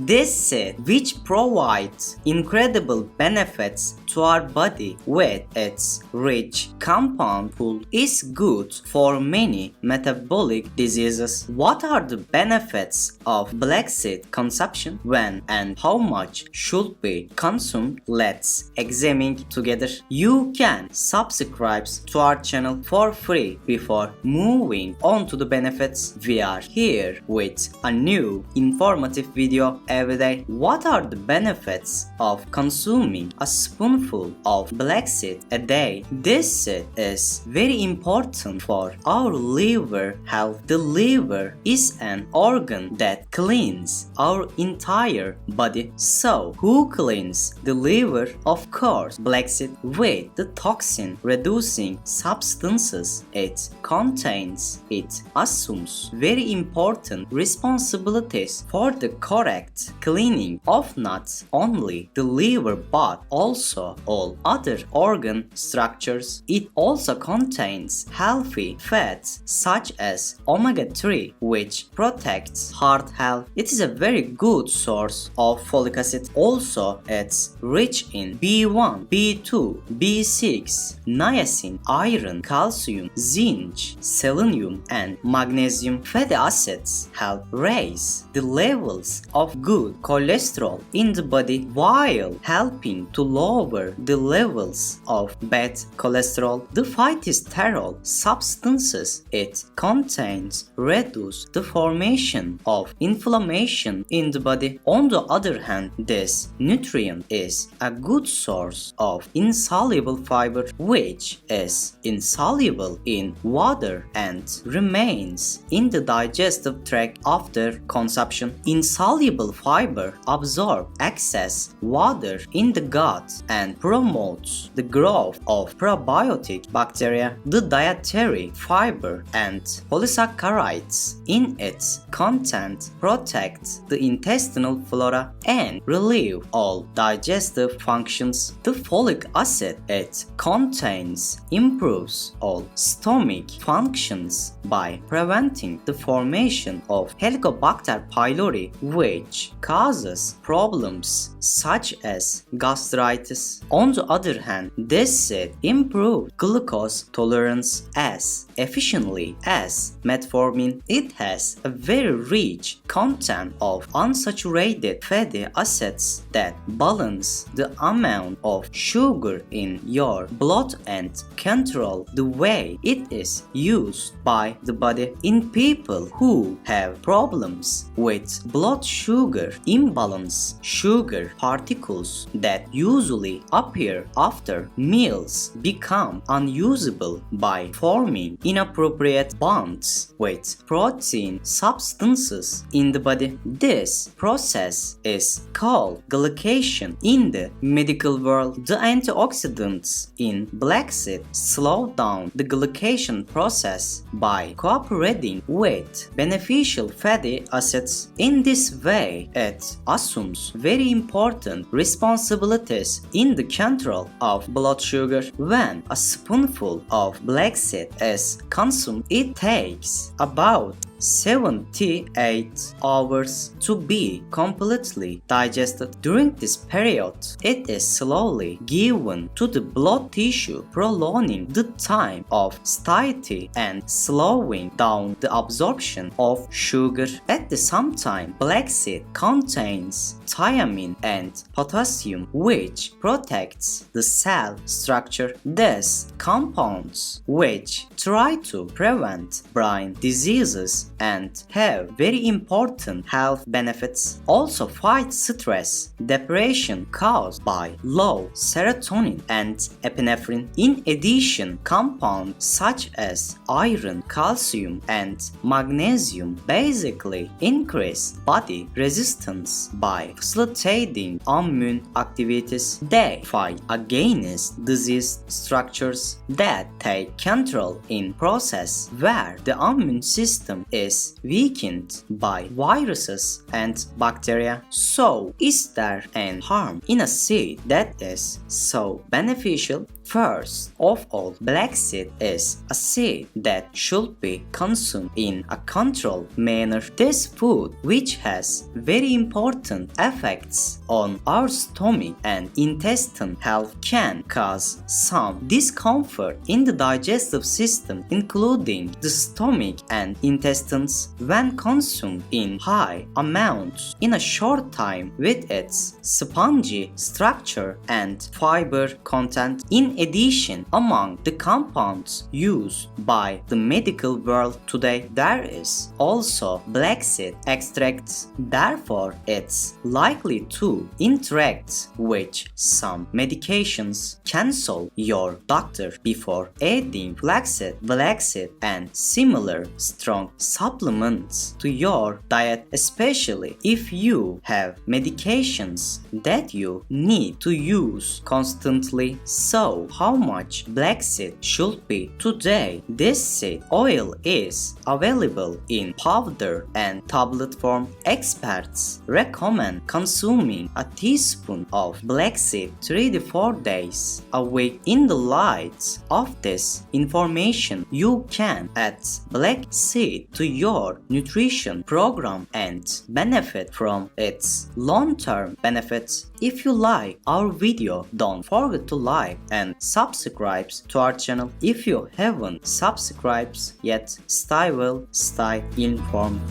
This seed, which provides incredible benefits to our body with its rich compound pool, is good for many metabolic diseases. What are the benefits of black seed consumption? When and how much should be consumed? Let's examine together. You can subscribe to our channel for free. Before moving on to the benefits, we are here with a new informative video every day. What are the benefits of consuming a spoonful of black seed a day? This seed is very important for our liver health. The liver is an organ that cleans our entire body. So, who cleans the liver? Of course, black seed with the toxin reducing substances it contains. It assumes very important responsibilities for the correct cleaning of not only the liver but also all other organ structures. It also contains healthy fats such as omega-3, which protects heart health. It is a very good source of folic acid. Also, it's rich in B1, B2, B6, niacin, iron, calcium, zinc, selenium, and magnesium. Fatty acids help raise the levels of good cholesterol in the body while helping to lower the levels of bad cholesterol. The phytosterol substances it contains reduce the formation of inflammation in the body. On the other hand, this nutrient is a good source of insoluble fiber, which is insoluble in water and remains in the digestive tract after consumption. Insoluble fiber absorbs excess water in the gut and promotes the growth of probiotic bacteria. The dietary fiber and polysaccharides in its content protect the intestinal flora and relieve all digestive functions. The folic acid it contains improves all stomach functions by preventing the formation of Helicobacter pylori, which causes problems such as gastritis. On the other hand, this seed improves glucose tolerance as efficiently as metformin. It has a very rich content of unsaturated fatty acids that balance the amount of sugar in your blood and control the way it is used by the body. In people who have problems with blood sugar imbalance, sugar particles that usually appear after meals become unusable by forming inappropriate bonds with protein substances in the body. This process is called glycation in the medical world. The antioxidants in black seed slow down the glycation process by cooperating with beneficial fatty acids. In this way, it assumes very important responsibilities in the control of blood sugar. When a spoonful of black seed is consumed, it takes about 78 hours to be completely digested. During this period, it is slowly given to the blood tissue, prolonging the time of satiety and slowing down the absorption of sugar. At the same time, black seed contains thiamine and potassium, which protects the cell structure. These compounds, which try to prevent brain diseases and have very important health benefits, also fight stress, depression caused by low serotonin and epinephrine. In addition, compounds such as iron, calcium, and magnesium basically increase body resistance by facilitating immune activities. They fight against disease structures that take control in process where the immune system is is weakened by viruses and bacteria. So, is there any harm in a seed that is so beneficial? First of all, black seed is a seed that should be consumed in a controlled manner. This food, which has very important effects on our stomach and intestine health, can cause some discomfort in the digestive system, including the stomach and intestines, when consumed in high amounts in a short time. With its spongy structure and fiber content. In addition, among the compounds used by the medical world today, there is also black seed extracts. Therefore, it's likely to interact with some medications. Consult your doctor before adding flaxseed, black seed, and similar strong supplements to your diet, especially if you have medications that you need to use constantly. So, how much black seed should be today? This seed oil is available in powder and tablet form. Experts recommend consuming a teaspoon of black seed 3 to 4 days a week. In the light of this information, you can add black seed to your nutrition program and benefit from its long-term benefits. If you like our video, don't forget to like and subscribe to our channel. If you haven't subscribed yet, stay well, stay informed.